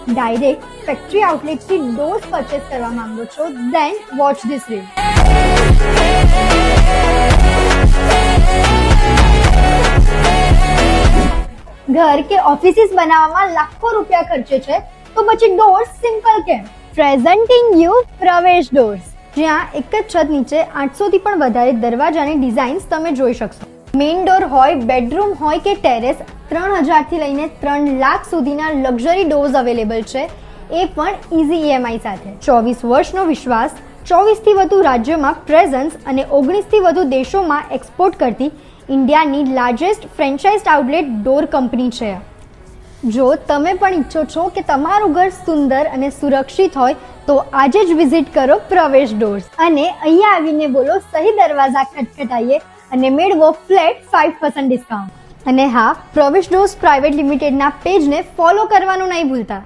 Direct factory આઉટલેટથી doors purchase કરવા માંગો છો, then watch this review. ઘર કે ઓફિસીસ બનાવવામાં લાખો રૂપિયા ખર્ચે છે, તો પછી ડોર્સ સિમ્પલ કેમ? પ્રેઝન્ટિંગ યુ પ્રવેશ ડોર્સ, જ્યાં એક જ છત નીચે 800 થી પણ વધારે દરવાજાની ડિઝાઇન્સ તમે જોઈ શકશો. મેઇન ડોર હોય, બેડરૂમ હોય કે ટેરેસ, 3000 થી લઈને 3 લાખ સુધીના લક્ઝરી ડોર્સ અવેલેબલ છે, એ પણ ઇઝી EMI સાથે. 24 વર્ષનો વિશ્વાસ, 24 થી વધુ રાજ્યોમાં પ્રેઝન્સ અને 19 થી વધુ દેશોમાં એક્સપોર્ટ કરતી ઇન્ડિયાની largest franchise outlet door company છે. જો તમે પણ ઈચ્છો છો કે તમારું ઘર સુંદર અને સુરક્ષિત હોય, તો આજે જ વિઝિટ કરો પ્રવેશ ડોર્સ અને અહીંયા આવીને બોલો સહી દરવાજા ખટખટાઈએ અને મેળવો ફ્લેટ 5% ડિસ્કાઉન્ટ. અને હા, પ્રવેશ ડોર્સ પ્રાઇવેટ લિમિટેડના પેજને ફોલો કરવાનું નહીં ભૂલતા.